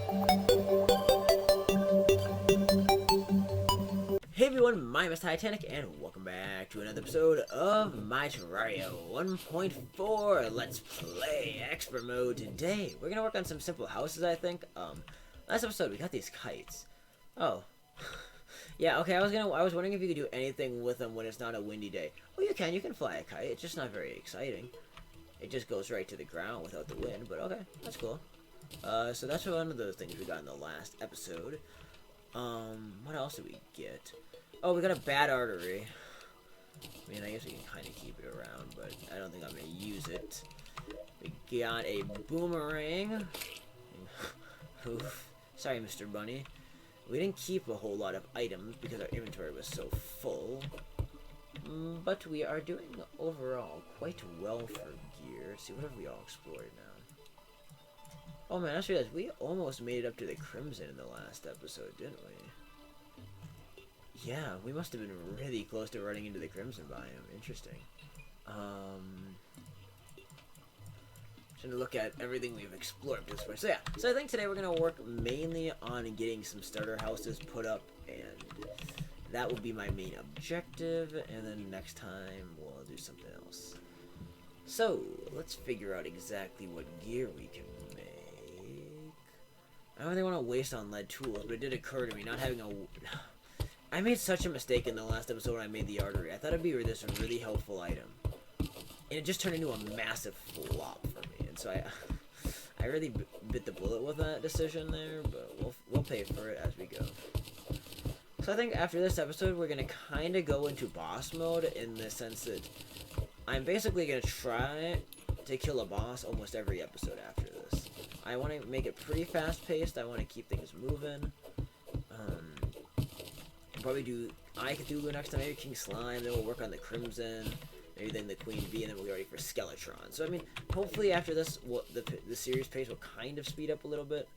Hey everyone, my name is Titanic, and welcome back to another episode of my Terraria 1.4 Let's Play Expert Mode. Today, we're gonna work on some simple houses, I think. Last episode, we got these kites. Oh. Yeah, okay, I was wondering if you could do anything with them when it's not a windy day. Well, you can fly a kite, it's just not very exciting. It just goes right to the ground without the wind, but okay, that's cool. So that's one of the things we got in the last episode. What else did we get? Oh, we got a bad artery. I mean, I guess we can kind of keep it around, but I don't think I'm going to use it. We got a boomerang. Oof. Sorry, Mr. Bunny. We didn't keep a whole lot of items because our inventory was so full. But we are doing overall quite well for gear. Let's see, what have we all explored now? Oh man, I just realized we almost made it up to the Crimson in the last episode, didn't we? Yeah, we must have been really close to running into the Crimson biome. Interesting. Trying to look at everything we've explored at this point. So yeah, so I think today we're going to work mainly on getting some starter houses put up, and that will be my main objective, and then next time we'll do something else. So, let's figure out exactly what gear we can make. I don't really want to waste on lead tools, but it did occur to me not having a... I made such a mistake in the last episode when I made the artery. I thought it'd be this really helpful item, and it just turned into a massive flop for me. And so I really bit the bullet with that decision there, but we'll pay for it as we go. So I think after this episode, we're gonna kind of go into boss mode in the sense that I'm basically gonna try to kill a boss almost every episode after this. I want to make it pretty fast-paced. I want to keep things moving. Probably do Cthulhu next time, maybe King Slime, then we'll work on the Crimson, maybe then the Queen Bee, and then we'll be ready for Skeletron. So I mean, hopefully after this, the series pace will kind of speed up a little bit,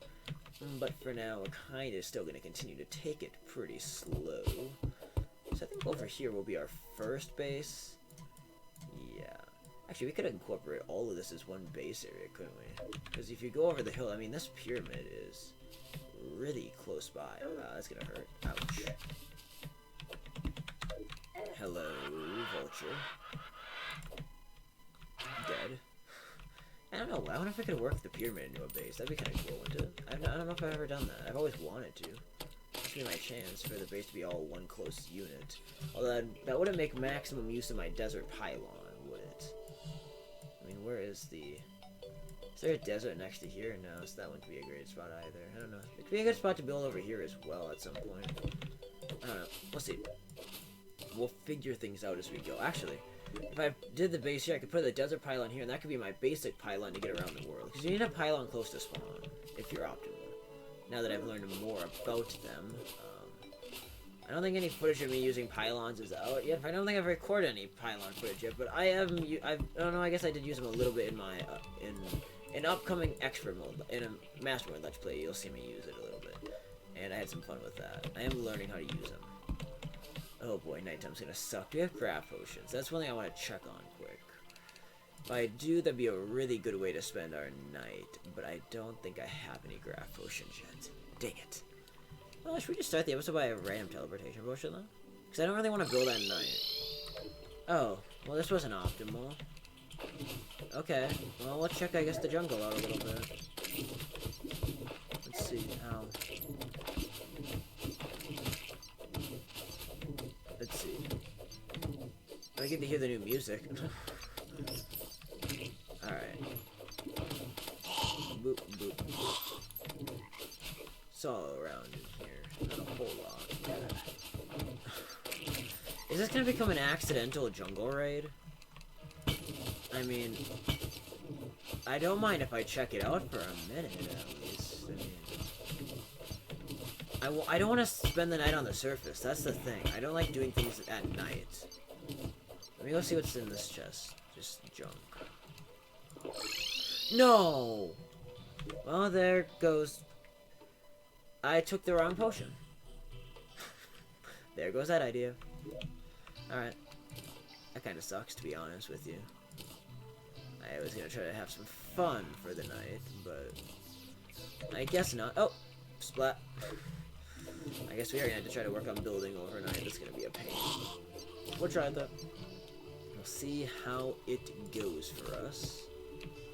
but for now, we're kind of still going to continue to take it pretty slow. So I think over here will be our first base. Yeah. Actually, we could incorporate all of this as one base area, couldn't we? Because if you go over the hill, I mean, this pyramid is really close by. That's going to hurt. Ouch. Hello, vulture. Dead. I don't know. I wonder if I could work the pyramid into a base. That'd be kind of cool, wouldn't it? I don't know if I've ever done that. I've always wanted to. This would be my chance for the base to be all one close unit. Although that wouldn't make maximum use of my desert pylon, would it? I mean, where is the... Is there a desert next to here? No, so that wouldn't be a great spot either. I don't know. It could be a good spot to build over here as well at some point. I don't know. We'll see. We'll figure things out as we go. Actually, if I did the base here, I could put the desert pylon here, and that could be my basic pylon to get around the world. Because you need a pylon close to spawn, if you're optimal. Now that I've learned more about them, I don't think any footage of me using pylons is out yet. I don't think I've recorded any pylon footage yet, but I don't know, I guess I did use them a little bit in my, in upcoming expert mode, in a master mode let's play, you'll see me use it a little bit. And I had some fun with that. I am learning how to use them. Oh boy, nighttime's gonna suck. Do we have craft potions? That's one thing I want to check on quick. If I do, that'd be a really good way to spend our night, but I don't think I have any craft potions yet. Dang it. Well, should we just start the episode by a random teleportation potion, though? Because I don't really want to build at night. Oh, well this wasn't optimal. Okay, well let's check, I guess, the jungle out a little bit. Let's see, how... Let's see. I get to hear the new music. Alright. Boop, boop, boop. It's all around in here. Not a whole lot. Yeah. Is this gonna become an accidental jungle raid? I mean, I don't mind if I check it out for a minute at least. I mean, I don't want to spend the night on the surface. That's the thing. I don't like doing things at night. Let me go see what's in this chest. Just junk. No! Well, there goes... I took the wrong potion. There goes that idea. Alright. That kind of sucks, to be honest with you. I was gonna try to have some fun for the night, but I guess not. Oh, splat. I guess we are gonna have to try to work on building overnight. That's gonna be a pain. We'll try that. We'll see how it goes for us.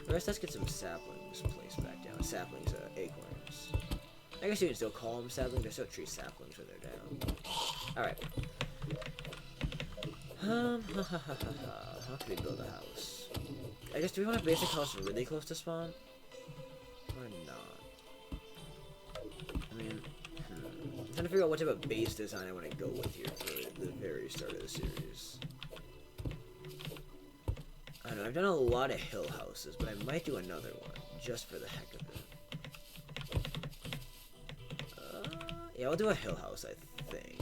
First, let's get some saplings placed back down. Saplings, acorns. I guess you can still call them saplings. They're still tree saplings when they're down. Alright. How can we build a house? I guess, do we want a basic house really close to spawn? Or not? I mean, I'm trying to figure out what type of base design I want to go with here for the very start of the series. I don't know, I've done a lot of hill houses, but I might do another one, just for the heck of it. Yeah, I'll do a hill house, I think.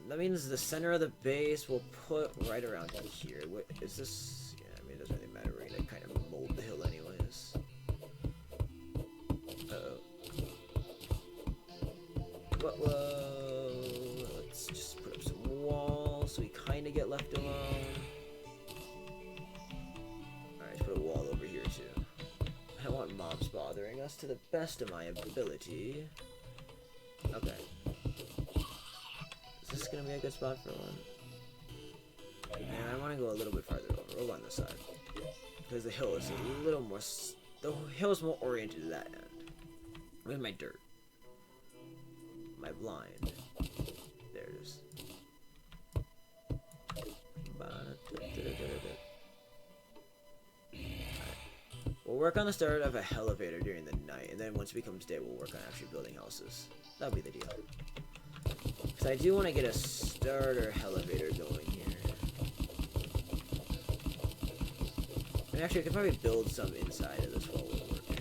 That means the center of the base we'll put right around here. What is this? Yeah, I mean, it doesn't really matter. We're gonna kind of mold the hill anyways. Whoa. Let's just put up some walls so we kind of get left alone. Alright, let's put a wall over here too. I don't want mobs bothering us to the best of my ability. Okay. Is this gonna be a good spot for one? And I want to go a little bit farther over. Over on this side. Because the hill is a little more... The hill is more oriented to that end. Where's my dirt? My blind. There it is. We'll work on the start of a elevator during the night, and then once it becomes day, we'll work on actually building houses. That'll be the deal. Because I do want to get a starter elevator going here. And actually, I could probably build some inside of this while we're working.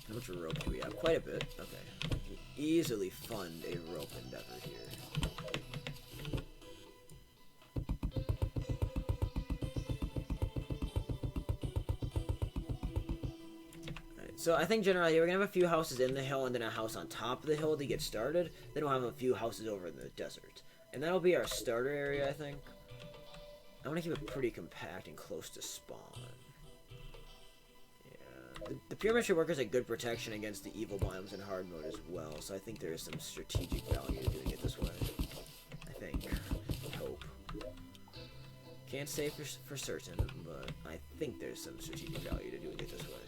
How much rope do we have? Quite a bit. Okay. We can easily fund a rope endeavor here. So I think generally we're gonna have a few houses in the hill and then a house on top of the hill to get started. Then we'll have a few houses over in the desert. And that'll be our starter area, I think. I want to keep it pretty compact and close to spawn. Yeah. The pyramid should work as a good protection against the evil biomes in hard mode as well, so I think there is some strategic value to doing it this way. I think. I hope. Can't say for certain, but I think there's some strategic value to doing it this way.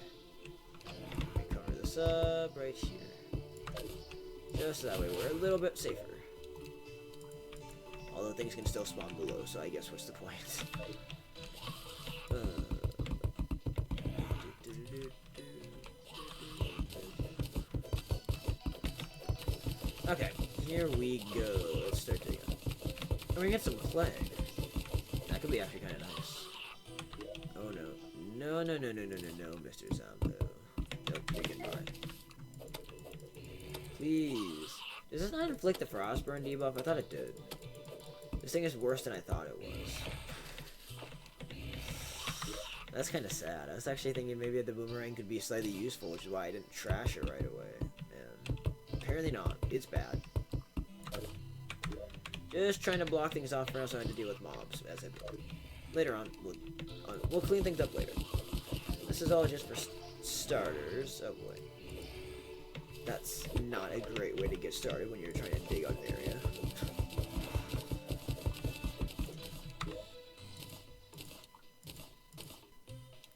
Let me cover this up right here. Just so that way we're a little bit safer. Although things can still spawn below, so I guess what's the point? Okay, here we go. Let's start digging. Oh, we get some clay. That could be actually kind of nice. Oh no. No, Mr. Zombo. Nope, digging by. Please. Does this not inflict the frostburn debuff? I thought it did. This thing is worse than I thought it was. That's kind of sad. I was actually thinking maybe the boomerang could be slightly useful, which is why I didn't trash it right away. And apparently not. It's bad. Just trying to block things off for now so I have to deal with mobs as I build. Later on, we'll clean things up later. This is all just for starters. Oh boy. That's not a great way to get started when you're trying to dig out an area.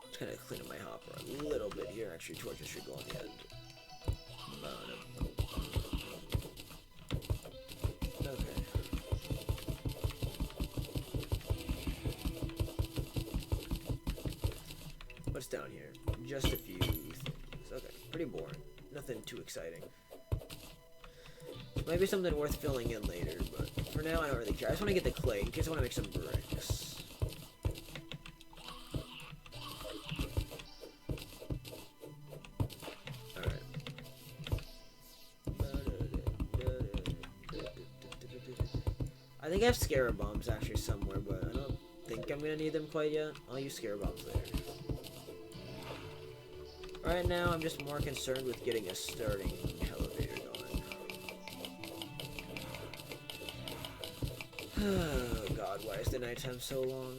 Just kind of clean up my hopper a little bit here. Actually, torches should go on the end. Okay. What's down here? Just a few things. Okay, pretty boring. Nothing too exciting. Maybe something worth filling in later, but for now I don't really care. I just want to get the clay in case I want to make some bricks. Alright. I think I have scarab bombs actually somewhere, but I don't think I'm going to need them quite yet. I'll use scarab bombs later. Right now, I'm just more concerned with getting a starting elevator going. Oh god, why is the nighttime so long?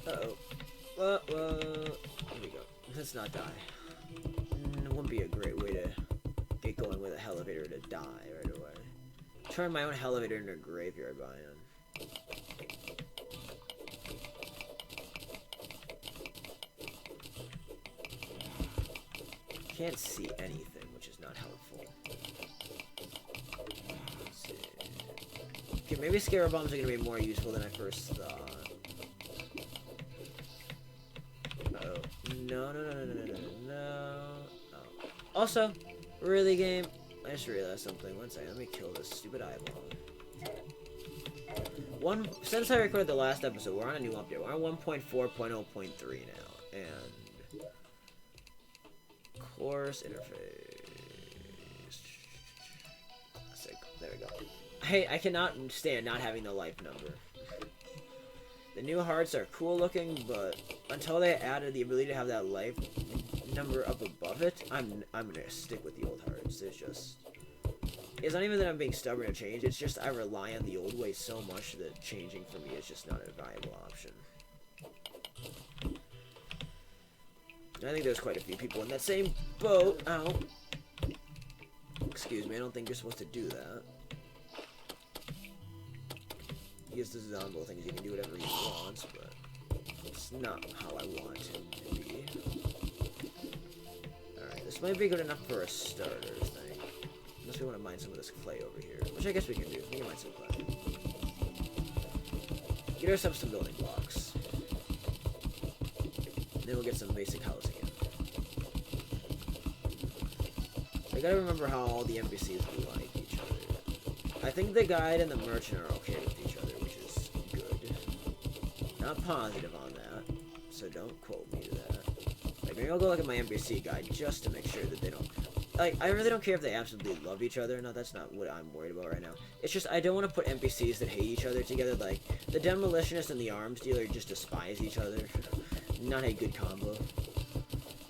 Uh-oh. Here we go. Let's not die. It wouldn't be a great way to get going with a elevator to die right away. Turn my own elevator into a graveyard biome. Can't see anything, which is not helpful. Let's see. Okay, maybe scare bombs are gonna be more useful than I first thought. Uh-oh. No. Oh. Also, really, game? I just realized something. One second, let me kill this stupid eyeball. Since I recorded the last episode, we're on a new update. We're on 1.4.0.3 now, and course interface. Sick. There we go. Hey, I cannot stand not having the life number. The new hearts are cool looking, but until they added the ability to have that life number up above it, I'm gonna stick with the old hearts. It's not even that I'm being stubborn to change, it's just I rely on the old way so much that changing for me is just not a viable option. I think there's quite a few people in that same boat. Ow. Excuse me, I don't think you're supposed to do that. Yes, this is on both things, you can do whatever he wants, but it's not how I want him to be. Alright, this might be good enough for a starter thing. Unless we want to mine some of this clay over here. Which I guess we can do. We can mine some clay. Get ourselves some building blocks. Then we'll get some basic housing in. I gotta remember how all the NPCs like each other. I think the guide and the merchant are okay with each other, which is good. Not positive on that, so don't quote me to that. Like, maybe I'll go look at my NPC guide just to make sure that they don't... Like, I really don't care if they absolutely love each other. No, that's not what I'm worried about right now. It's just, I don't want to put NPCs that hate each other together. Like, the Demolitionist and the Arms Dealer just despise each other. Not a good combo.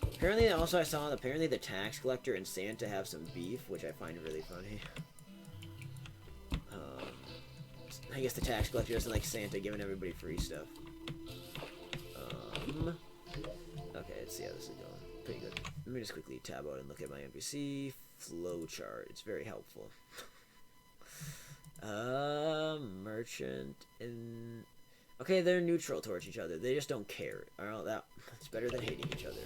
Apparently, also I saw, apparently the Tax Collector and Santa have some beef, which I find really funny. I guess the Tax Collector doesn't like Santa giving everybody free stuff. Okay, let's see how this is going. Pretty good. Let me just quickly tab out and look at my NPC flowchart. It's very helpful. Merchant and... Okay, they're neutral towards each other. They just don't care. Alright, that's better than hating each other.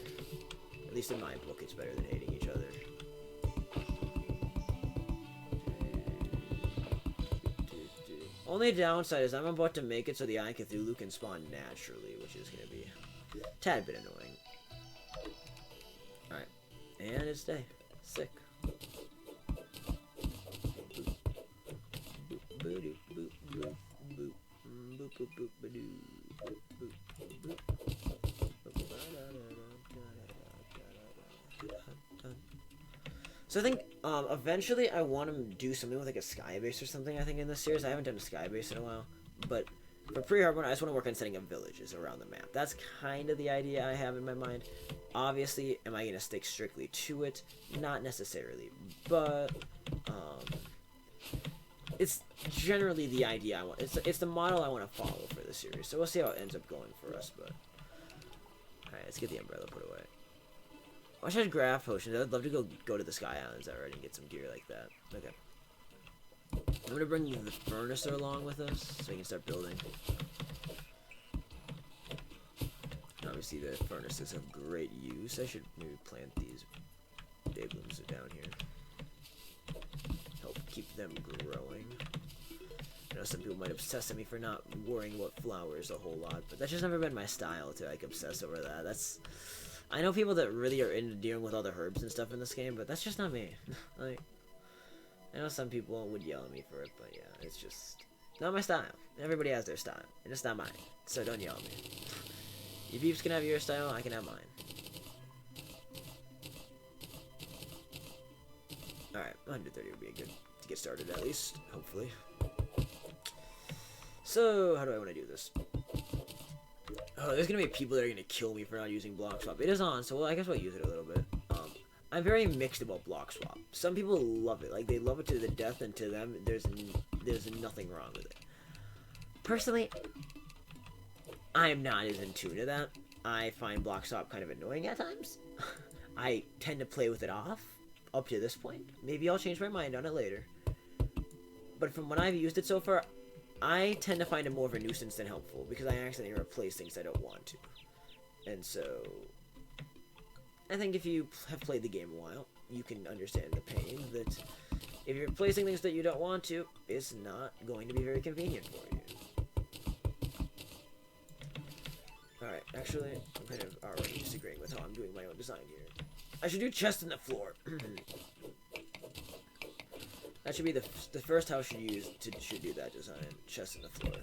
At least in my book, it's better than hating each other. Only downside is I'm about to make it so the Eye Cthulhu can spawn naturally, which is going to be a tad bit annoying. Alright. And it's day. Sick. So I think eventually I want to do something with like a sky base or something. I think in this series I haven't done a sky base in a while, but for pre-hard I just want to work on setting up villages around the map. That's kind of the idea I have in my mind. Obviously, am I going to stick strictly to it? Not necessarily, but it's generally the idea I want. It's the model I want to follow for the series. So we'll see how it ends up going for us. But all right, let's get the umbrella put away. I wish I had graph potions. I'd love to go to the Sky Islands already and get some gear like that. Okay. I'm gonna bring the furnace along with us so we can start building. Obviously, the furnaces have great use. I should maybe plant these day blooms down here. Help keep them growing. I know some people might obsess at me for not worrying about flowers a whole lot, but that's just never been my style to like obsess over that. I know people that really are into dealing with all the herbs and stuff in this game, but that's just not me. Like, I know some people would yell at me for it, but yeah, it's just not my style. Everybody has their style, and it's not mine, so don't yell at me. You peeps can have your style, I can have mine. Alright, 130 would be good to get started at least, hopefully. So, how do I want to do this? Oh, there's gonna be people that are gonna kill me for not using block swap. It is on, so I guess we'll use it a little bit. I'm very mixed about block swap. Some people love it, like they love it to the death, and to them, there's nothing wrong with it. Personally, I'm not as in tune to that. I find block swap kind of annoying at times. I tend to play with it off up to this point. Maybe I'll change my mind on it later. But from when I've used it so far, I tend to find it more of a nuisance than helpful because I accidentally replace things I don't want to. And so, I think if you have played the game a while, you can understand the pain that if you're replacing things that you don't want to, it's not going to be very convenient for you. Alright, actually, I'm kind of already disagreeing with how I'm doing my own design here. I should do chest in the floor. That should be the first house should do that design. Chest in the floor.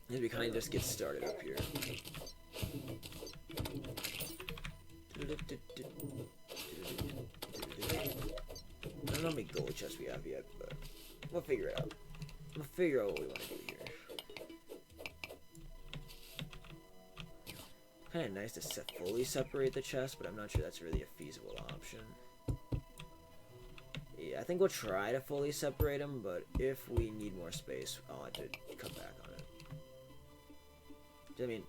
Maybe we kind of just get started up here. I don't know how many gold chests we have yet, but we'll figure it out. We'll figure out what we want to do here. Kind of nice to fully separate the chest, but I'm not sure that's really a feasible option. Yeah, I think we'll try to fully separate them, but if we need more space, I'll have to come back on it. I mean,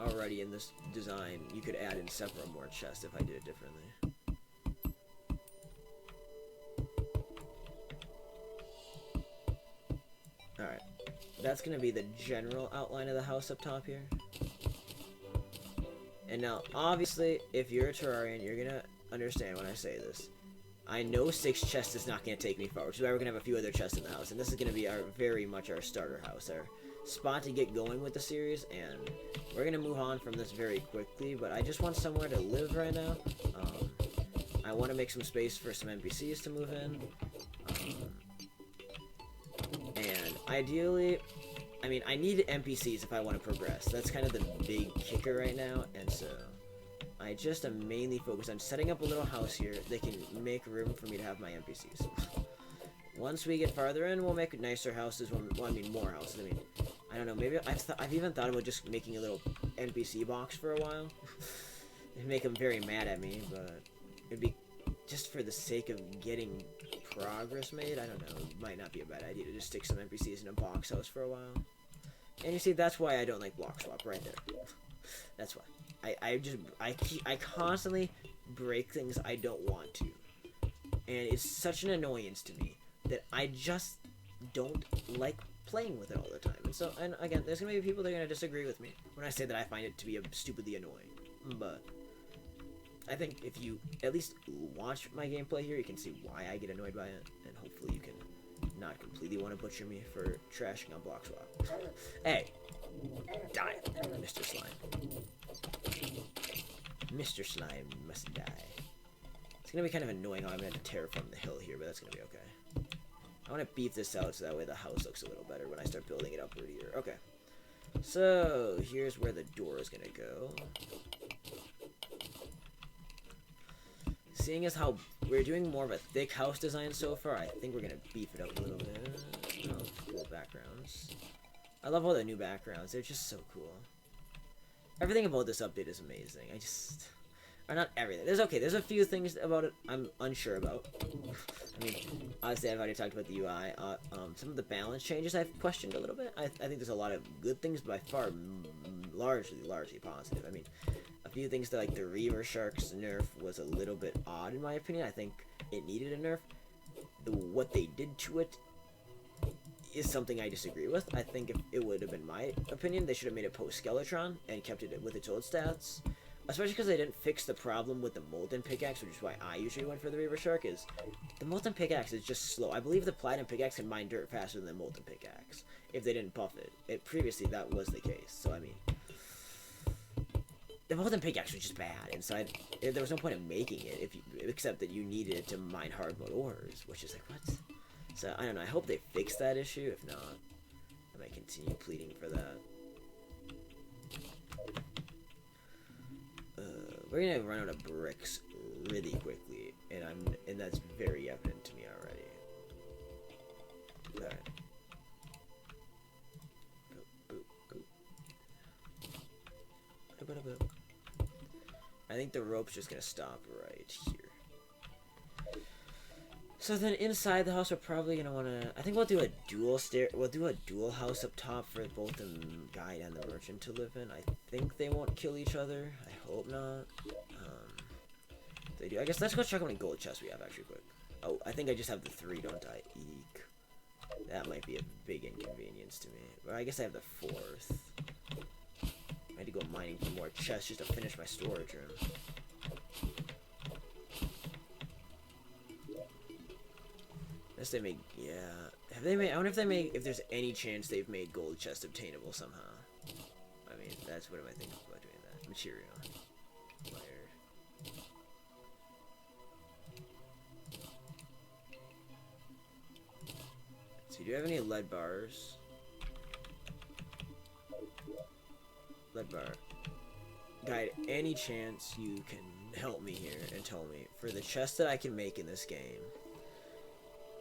already in this design, you could add in several more chests if I did it differently. Alright, that's going to be the general outline of the house up top here. And now, obviously, if you're a Terrarian, you're going to understand when I say this. I know 6 chests is not going to take me far, which is why we're going to have a few other chests in the house. And this is going to be very much our starter house, our spot to get going with the series. And we're going to move on from this very quickly, but I just want somewhere to live right now. I want to make some space for some NPCs to move in. And ideally, I mean, I need NPCs if I want to progress. That's kind of the big kicker right now, and so I just am mainly focused on setting up a little house here that can make room for me to have my NPCs. Once we get farther in, we'll make nicer houses. Well, I mean, more houses. I mean, I don't know. Maybe I've even thought about just making a little NPC box for a while. It'd make them very mad at me, but it'd be just for the sake of getting progress made. I don't know. It might not be a bad idea to just stick some NPCs in a box house for a while. And you see, that's why I don't like block swap right there. That's why. I constantly break things I don't want to. And it's such an annoyance to me that I just don't like playing with it all the time. And so, and again, there's going to be people that are going to disagree with me when I say that I find it to be stupidly annoying. But I think if you at least watch my gameplay here, you can see why I get annoyed by it. And hopefully you can not completely want to butcher me for trashing on block swap. Hey! Die, Mr. Slime. Mr. Slime must die. It's gonna be kind of annoying how I'm gonna have to terraform the hill here, but that's gonna be okay. I want to beef this out so that way the house looks a little better when I start building it upward here. Okay. So, here's where the door is gonna go. Seeing as how we're doing more of a thick house design so far, I think we're gonna beef it up a little bit. Oh, cool backgrounds. I love all the new backgrounds. They're just so cool. Everything about this update is amazing. Or not everything. There's a few things about it I'm unsure about. I mean, obviously I've already talked about the UI. Some of the balance changes I've questioned a little bit. I think there's a lot of good things, but by far largely positive. I mean, a few things that, like the Reaver Shark's nerf was a little bit odd in my opinion. I think it needed a nerf. What they did to it is something I disagree with. I think if it would have been my opinion, they should have made it post-Skeletron and kept it with its old stats. Especially because they didn't fix the problem with the Molten Pickaxe, which is why I usually went for the Reaver Shark, is the Molten Pickaxe is just slow. I believe the Platinum Pickaxe can mine dirt faster than the Molten Pickaxe, if they didn't buff it. Previously, that was the case, so I mean, the Molten Pickaxe was just bad, and so there was no point in making it, except that you needed it to mine hard mode ores, which is like, what? So, I don't know, I hope they fix that issue. If not, I might continue pleading for that. We're gonna run out of bricks really quickly, and that's very evident to me already. Alright. I think the rope's just gonna stop right here. So then inside the house, we're probably gonna wanna. I think we'll do a dual We'll do a dual house up top for both the guide and the merchant to live in. I think they won't kill each other. I hope not. They do. I guess let's go check how many gold chests we have actually quick. Oh, I think I just have the 3, don't I? Eek. That might be a big inconvenience to me. But I guess I have the 4th. I had to go mining for more chests just to finish my storage room. Unless they make, yeah. Have they made? I wonder if they make. If there's any chance they've made gold chests obtainable somehow. I mean, that's what am I thinking about doing that? Material. Wired. So, do you have any lead bars? Lead bar. Guide, any chance you can help me here and tell me, for the chest that I can make in this game,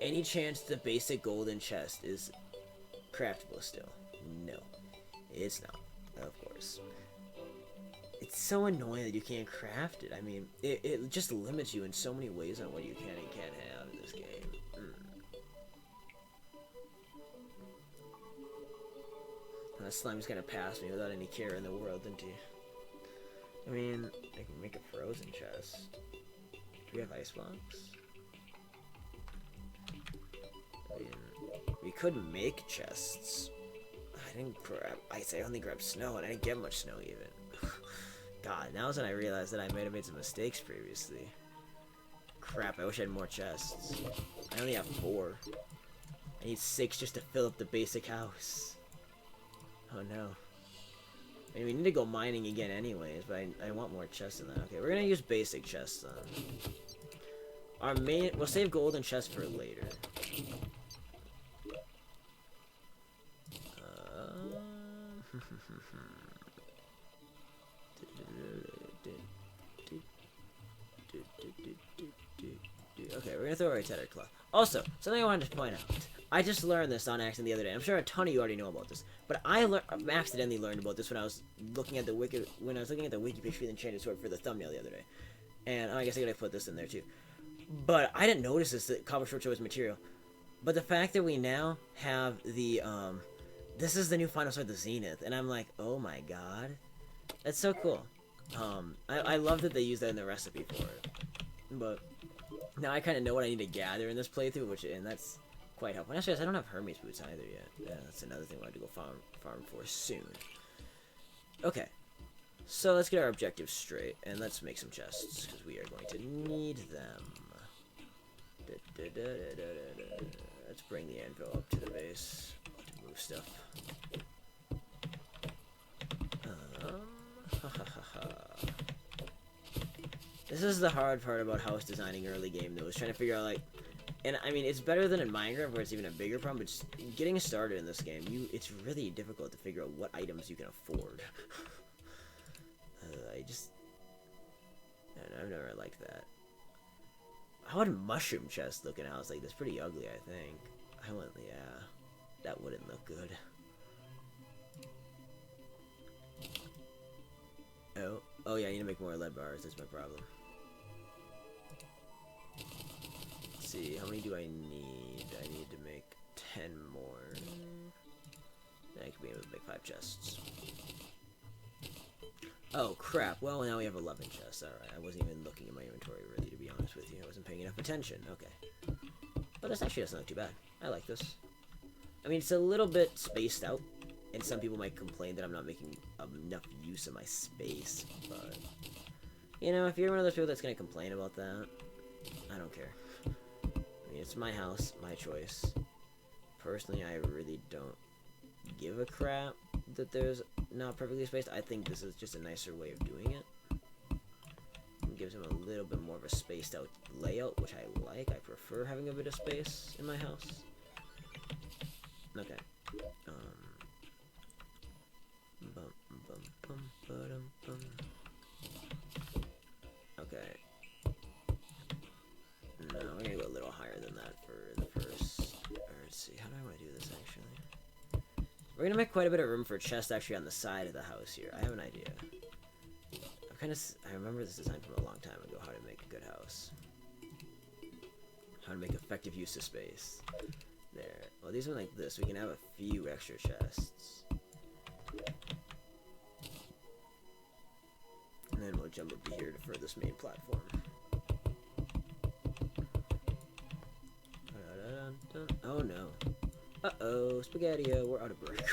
any chance the basic golden chest is craftable still? No. It's not, of course. It's so annoying that you can't craft it. I mean, it just limits you in so many ways on what you can and can't have in this game. That slime's gonna pass me without any care in the world, didn't he? I mean, I can make a frozen chest. Do we have ice blocks? I mean, we could make chests. I didn't grab ice, I only grabbed snow, and I didn't get much snow even. God, now is when I realized that I might have made some mistakes previously. Crap, I wish I had more chests. I only have 4. I need 6 just to fill up the basic house. Oh no. I mean, we need to go mining again anyways, but I want more chests than that. Okay, we're gonna use basic chests then. Our main, we'll save golden chests for later. Okay, we're gonna throw away Tether Claw. Also, something I wanted to point out. I just learned this on accident the other day. I'm sure a ton of you already know about this, but I accidentally learned about this when I was looking at the wiki page for the enchanted sword for the thumbnail the other day. And I guess I gotta put this in there too. But I didn't notice this, that copper short sword was material. But the fact that we now have the this is the new final sword, the Zenith, and I'm like, oh my god, that's so cool. I love that they use that in the recipe for it. But now I kind of know what I need to gather in this playthrough, and that's quite helpful. Actually, I don't have Hermes boots either yet. Yeah, that's another thing I have to go farm for soon. Okay, so let's get our objectives straight, and let's make some chests, because we are going to need them. Let's bring the anvil up to the base to move stuff. This is the hard part about house designing early game, though, is trying to figure out, like, and I mean, it's better than in Minecraft, where it's even a bigger problem, but just getting started in this game, it's really difficult to figure out what items you can afford. I don't know, I've never liked that. How would mushroom chest look in a house like this? Pretty ugly, I think. Yeah, that wouldn't look good. Oh yeah, I need to make more lead bars, that's my problem. Let's see, how many do I need? I need to make 10 more. Then I could be able to make 5 chests. Oh crap, well now we have 11 chests, alright. I wasn't even looking at my inventory really, to be honest with you. I wasn't paying enough attention, okay. But this actually doesn't look too bad. I like this. I mean, it's a little bit spaced out, and some people might complain that I'm not making enough use of my space, but, you know, if you're one of those people that's going to complain about that, I don't care. I mean, it's my house, my choice. Personally, I really don't give a crap that there's not perfectly spaced. I think this is just a nicer way of doing it. It gives them a little bit more of a spaced out layout, which I like. I prefer having a bit of space in my house. Okay. Okay. No, we're gonna go a little higher than that for the first. Or let's see, how do I want We're gonna make quite a bit of room for a chest actually on the side of the house here. I have an idea. I remember this design from a long time ago, how to make a good house. How to make effective use of space. There. Well, these are like this. We can have a few extra chests. And then we'll jump up here for this main platform. Oh no. Uh-oh, Spaghetti-O, we're out of brick.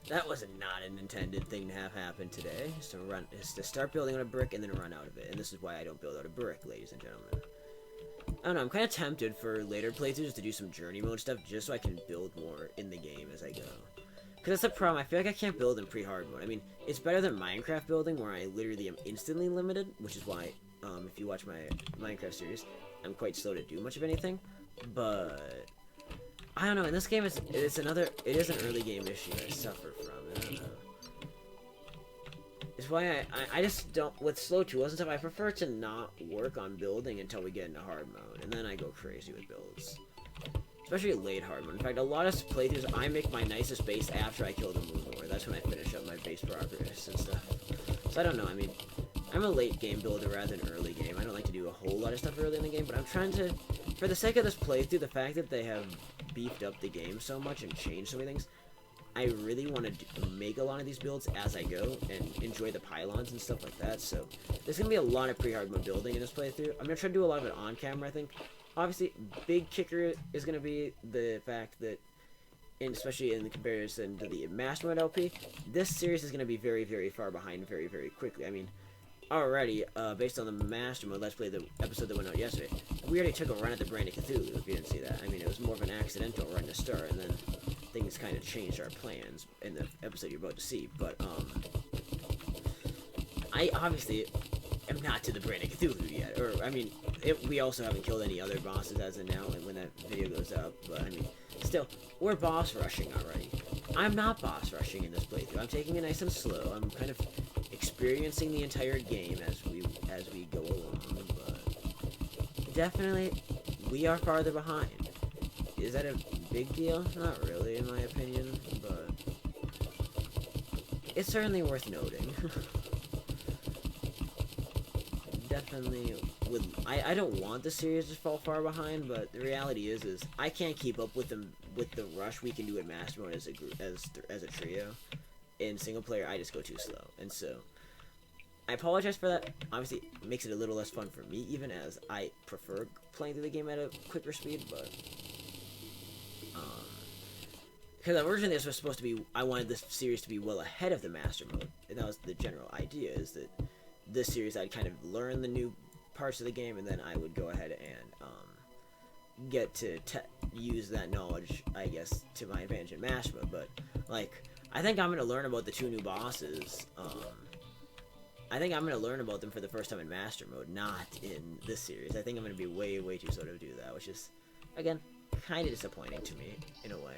That was not an intended thing to have happen today. Is to start building on a brick and then run out of it. And this is why I don't build out of brick, ladies and gentlemen. I don't know, I'm kind of tempted for later playthroughs to do some journey mode stuff just so I can build more in the game as I go. Because that's the problem, I feel like I can't build in pre-hard mode. I mean, it's better than Minecraft building where I literally am instantly limited, which is why, if you watch my Minecraft series, I'm quite slow to do much of anything. But I don't know, in this game it is an early game issue I suffer from. I don't know. It's why I just don't, with slow tools and stuff, I prefer to not work on building until we get into hard mode, and then I go crazy with builds. Especially late hard mode. In fact, a lot of playthroughs, I make my nicest base after I kill the moon lord. That's when I finish up my base progress and stuff. So I don't know, I mean, I'm a late game builder rather than early game. I don't like to do a whole lot of stuff early in the game, but I'm trying to, for the sake of this playthrough, the fact that they have beefed up the game so much and changed so many things, I really want to make a lot of these builds as I go and enjoy the pylons and stuff like that. So there's going to be a lot of pre-hard mode building in this playthrough. I'm going to try to do a lot of it on camera, I think. Obviously, big kicker is going to be the fact that, especially in the comparison to the Master Mode LP, this series is going to be very, very far behind very, very quickly. I mean, already, based on the Master Mode Let's Play, the episode that went out yesterday, we already took a run at the Brand of Cthulhu, if you didn't see that. I mean, it was more of an accidental run to start, and then things kind of changed our plans in the episode you're about to see. But, I obviously am not to the Brand of Cthulhu yet. Or, I mean, we also haven't killed any other bosses as of now, and when that video goes up. But, I mean, still, we're boss rushing already. I'm not boss rushing in this playthrough. I'm taking it nice and slow. I'm kind of experiencing the entire game as we go along. But definitely, we are farther behind. Is that a big deal? Not really, in my opinion, but it's certainly worth noting. Definitely would. I don't want the series to fall far behind, but the reality is I can't keep up with them with the rush we can do in Master Mode as a group, as a trio. In single player, I just go too slow, and so I apologize for that. Obviously, it makes it a little less fun for me, even as I prefer playing through the game at a quicker speed, but because originally this was supposed to be, I wanted this series to be well ahead of the Master Mode, and that was the general idea, is that this series I'd kind of learn the new parts of the game, and then I would go ahead and get to use that knowledge, I guess, to my advantage in Master Mode. But like, I think I'm going to learn about the 2 new bosses. I think I'm going to learn about them for the first time in Master Mode, not in this series. I think I'm going to be way, way too slow to do that, which is, again, kind of disappointing to me, in a way.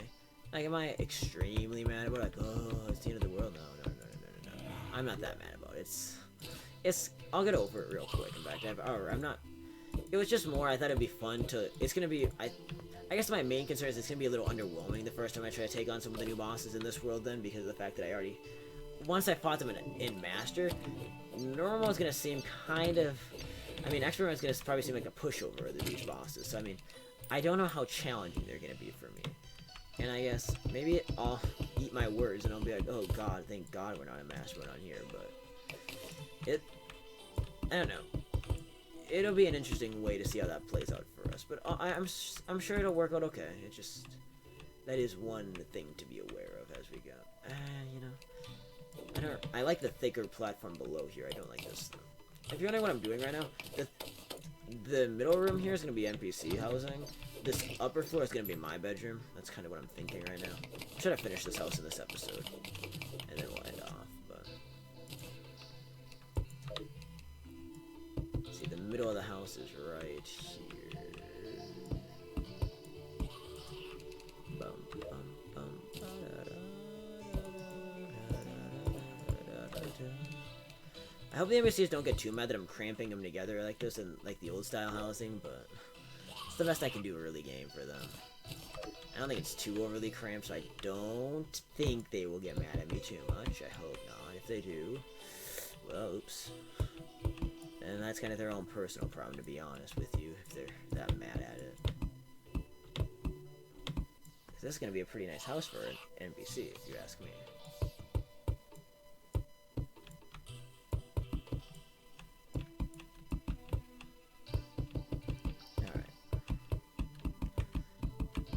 Like, am I extremely mad about it? Like, oh, it's the end of the world? No. I'm not that mad about it. I'll get over it real quick. In fact, I'm not. It was just more, I thought it'd be fun to. It's gonna be. I guess my main concern is it's gonna be a little underwhelming the first time I try to take on some of the new bosses in this world. Then, because of the fact that I already, once I fought them in Master, normal is gonna seem kind of. I mean, Expert is gonna probably seem like a pushover of these bosses. So I mean, I don't know how challenging they're gonna be for me. And I guess maybe I'll eat my words and I'll be like, oh god, thank god we're not in Master Mode on here, but I don't know. It'll be an interesting way to see how that plays out for us, but I'm sure it'll work out okay. It's just, that is one thing to be aware of as we go. You know, I like the thicker platform below here. I don't like this though. If you're wondering what I'm doing right now, the middle room here is going to be NPC housing. This upper floor is going to be my bedroom. That's kind of what I'm thinking right now. I'm trying to finish this house in this episode, and then we'll end off, but see, the middle of the house is right here. I hope the NPCs don't get too mad that I'm cramping them together like this in like the old style housing, but it's the best I can do early game for them. And don't think it's too overly cramped, so I don't think they will get mad at me too much. I hope not. If they do, well, oops. And that's kind of their own personal problem, to be honest with you, if they're that mad at it. This is going to be a pretty nice house for an NPC, if you ask me. Alright.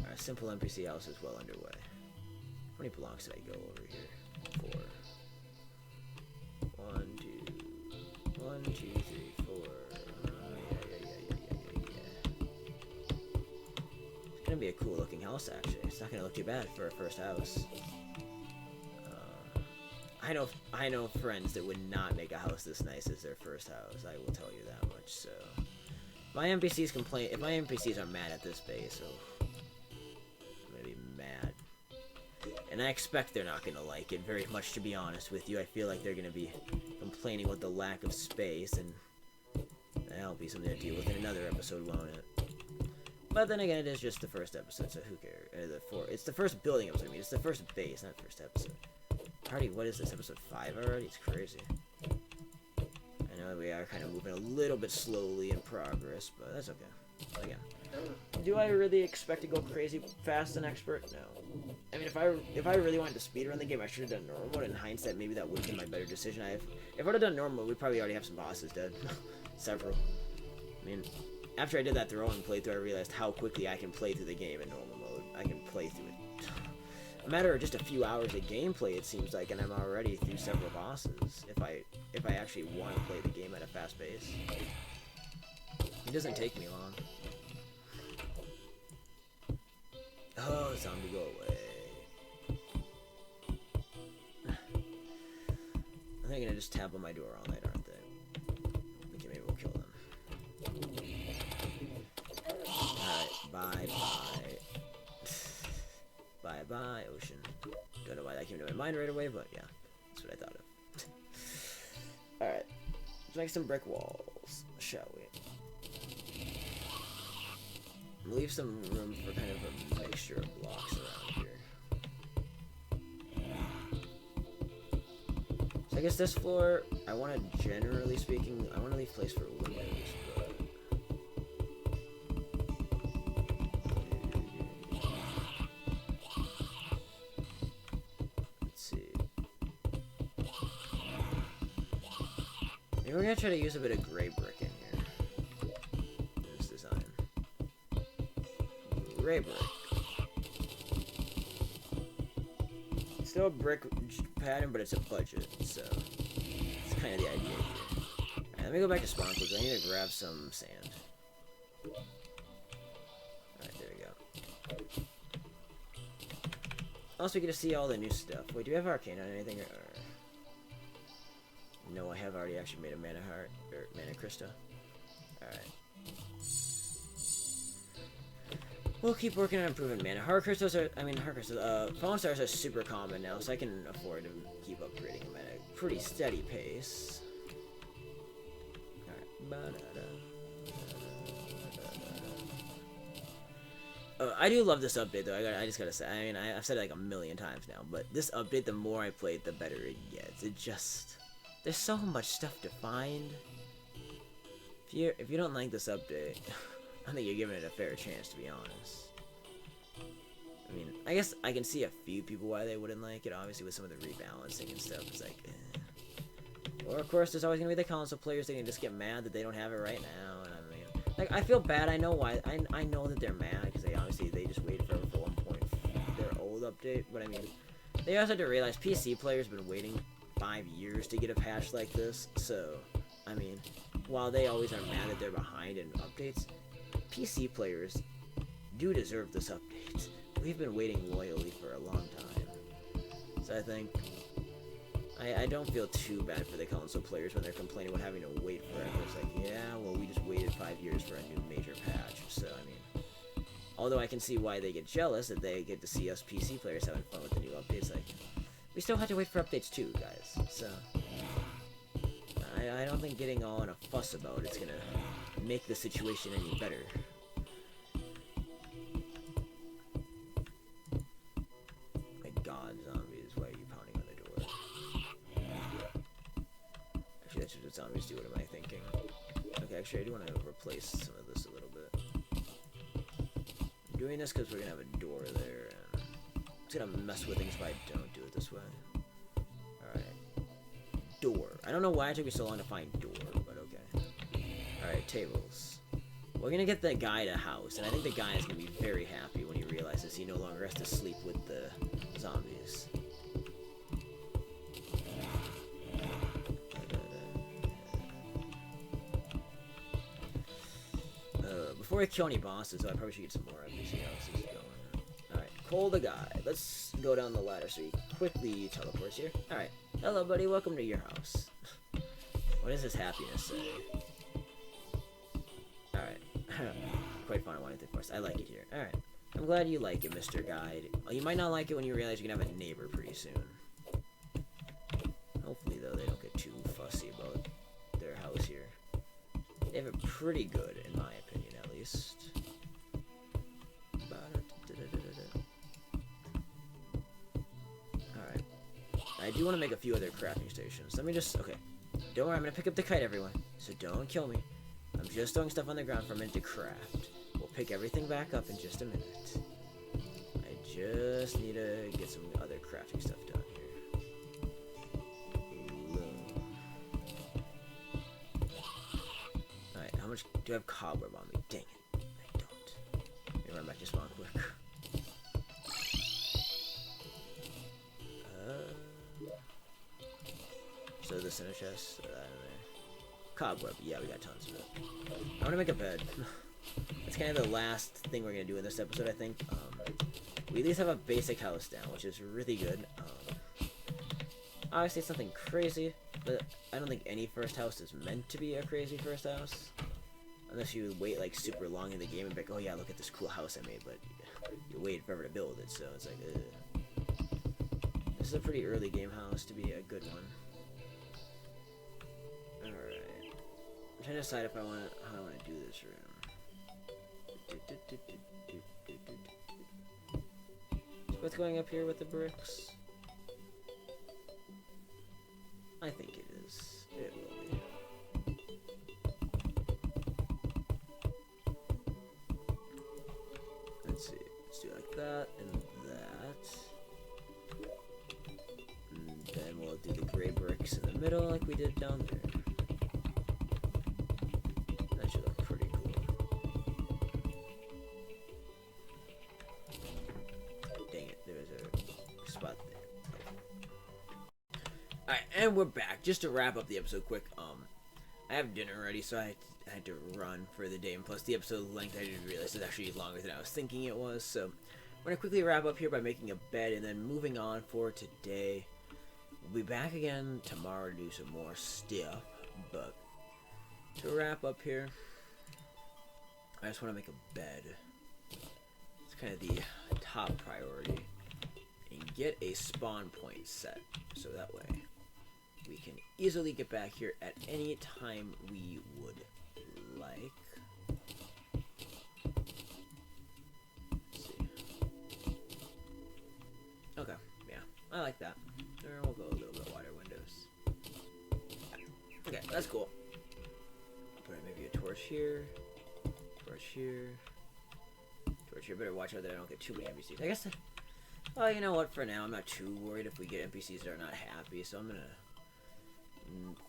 Our simple NPC house is well underway. How many blocks did I go over here? 4. 1, 2, 1, 2, 3, 4. It's gonna be a cool looking house, actually. It's not gonna look too bad for a first house. I know friends that would not make a house this nice as their first house. I will tell you that much. So, if my NPCs are mad at this base, oh, I'm gonna be mad. And I expect they're not gonna like it very much, to be honest with you. I feel like they're gonna be complaining with the lack of space, and that'll be something to deal with in another episode, won't it? But then again, it is just the first episode, so who cares? It's the first building episode. I mean, it's the first base, not the first episode. Already, what is this, episode 5 already? It's crazy. I know we are kind of moving a little bit slowly in progress, but that's okay. Again, do I really expect to go crazy fast and expert? No. I mean, if I really wanted to speedrun the game, I should have done normal mode. In hindsight, maybe that would have been my better decision. If I would have done normal mode, we'd probably already have some bosses dead. Several. I mean, after I did that throwing playthrough, I realized how quickly I can play through the game in normal mode. I can play through it. A matter of just a few hours of gameplay, it seems like, and I'm already through several bosses. If I actually want to play the game at a fast pace, it doesn't take me long. Oh, zombie, go away. They're gonna just tap on my door all night, aren't they? Okay, maybe we'll kill them. Alright, bye. Bye, ocean. Don't know why that came to my mind right away, but yeah, that's what I thought of. Alright, let's make some brick walls, shall we? Leave some room for kind of a mixture of blocks around here. So I guess this floor, I want to, generally speaking, I want to leave place for windows, but... Let's see. Maybe we're going to try to use a bit of gray brick in here. In this design. Gray brick. Still a brick pattern, but it's a budget, so it's kind of the idea here. Alright, let me go back to spawn quickly. I need to grab some sand. Alright, there we go. Also, we get to see all the new stuff. Wait, do we have arcane on anything? Or... No, I have already actually made a mana heart, or mana crystal. Alright. We'll keep working on improving mana. Heart crystals are, fallen stars are super common now, so I can afford to keep upgrading them at a pretty steady pace. Alright. I do love this update, though. I just gotta say, I mean, I've said it like a million times now, but this update, the more I play it, the better it gets. It just, there's so much stuff to find. If you don't like this update, I think you're giving it a fair chance, to be honest. I mean, I guess I can see a few people why they wouldn't like it, obviously with some of the rebalancing and stuff. It's like, Or, of course, there's always going to be the console players that can just get mad that they don't have it right now, and I mean, like, I feel bad, I know why, I know that they're mad, because they just waited forever for 1.4, their old update, but I mean, they also have to realize PC players have been waiting 5 years to get a patch like this, so, I mean, while they always are mad that they're behind in updates, PC players do deserve this update. We've been waiting loyally for a long time. So I think I don't feel too bad for the console players when they're complaining about having to wait forever. It's like, yeah, well, we just waited 5 years for a new major patch. So, I mean, although I can see why they get jealous that they get to see us PC players having fun with the new updates, like, we still have to wait for updates too, guys. So, I don't think getting all in a fuss about it's gonna make the situation any better. see, what am I thinking? Okay, actually, I do want to replace some of this a little bit. I'm doing this because we're going to have a door there, and it's going to mess with things if I don't do it this way. Alright. Door. I don't know why it took me so long to find door, but okay. Alright, tables. We're going to get the guy to house, and I think the guy is going to be very happy when he realizes he no longer has to sleep with the zombies. Before I kill any bosses, though, I probably should get some more NPC houses going. Alright, call the guy. Let's go down the ladder so he quickly teleports here. Alright, hello buddy, welcome to your house. What does his happiness say? Alright, quite fun, I wanted to first. I like it here. Alright, I'm glad you like it, Mr. Guide. Well, you might not like it when you realize you're gonna have a neighbor pretty soon. Hopefully, though, they don't get too fussy about their house here. They have it pretty good, in my opinion, at least. Alright. I do want to make a few other crafting stations. Let me just... Okay. Don't worry, I'm going to pick up the kite, everyone. So don't kill me. I'm just throwing stuff on the ground for a minute to craft. We'll pick everything back up in just a minute. I just need to get some other crafting stuff done here. How much do I have cobweb on me? Dang it. I don't. Let me run back to spawn quick. So this in a chest, so that in there. Cobweb, yeah, we got tons of it. I want to make a bed. That's kind of the last thing we're going to do in this episode, I think. We at least have a basic house down, which is really good. Obviously, it's nothing crazy, but I don't think any first house is meant to be a crazy first house. Unless you wait like super long in the game and be like, oh yeah, look at this cool house I made, but you waited forever to build it, so it's like, ugh. This is a pretty early game house to be a good one. Alright. I'm trying to decide if I want how I want to do this room. Is what's going up here with the bricks? I think it is. It will be. Let's see. Let's do like that and that. And then we'll do the gray bricks in the middle like we did down there. That should look pretty cool. Dang it, there's a spot there. Alright, and we're back. Just to wrap up the episode quick, I have dinner ready, so I had to run for the day, and plus the episode length I didn't realize is actually longer than I was thinking it was, so I'm going to quickly wrap up here by making a bed, and then moving on for today. We'll be back again tomorrow to do some more stuff, but to wrap up here, I just want to make a bed. It's kind of the top priority, and get a spawn point set, so that way we can easily get back here at any time we would like. Let's see. Okay, yeah, I like that. Or we'll go a little bit wider windows. Okay, that's cool. Put maybe a torch here, torch here, torch here. Better watch out that I don't get too many NPCs. I guess. Well, you know what? For now, I'm not too worried if we get NPCs that are not happy. So I'm gonna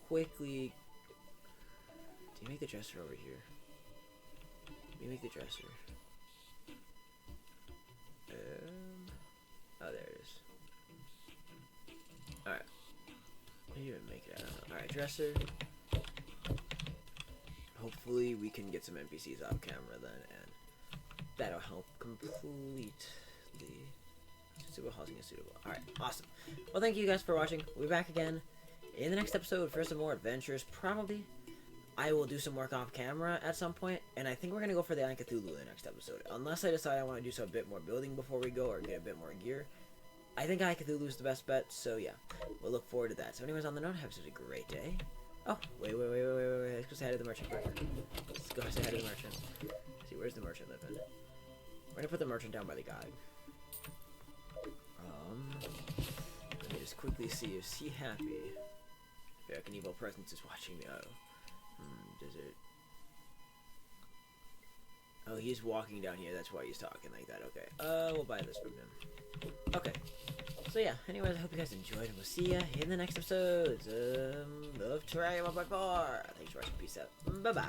quickly. Do you make the dresser over here? Let me make the dresser. Oh, there it is. Alright. How do you even make it? I don't know. Alright, dresser. Hopefully we can get some NPCs off camera then, and that'll help completely. Suitable housing is suitable. Alright, awesome. Well, thank you guys for watching. We'll be back again in the next episode for some more adventures. Probably I will do some work off camera at some point, and I think we're going to go for the Eye of Cthulhu in the next episode. Unless I decide I want to do some bit more building before we go, or get a bit more gear. I think Eye of Cthulhu is the best bet, so yeah. We'll look forward to that. So anyways, on the note, have such a great day. Oh, wait. Let's go say hi to the merchant first. Let's go say hi to the merchant. See, where's the merchant living? We're going to put the merchant down by the guide. Let me just quickly see, is he happy? Like an evil presence is watching me. Oh. desert. Oh, he's walking down here. That's why he's talking like that. Okay. We'll buy this from him. Okay. So yeah. Anyways, I hope you guys enjoyed, and we'll see ya in the next episodes of Terraria 1.4. Thanks for watching. Peace out. Bye bye.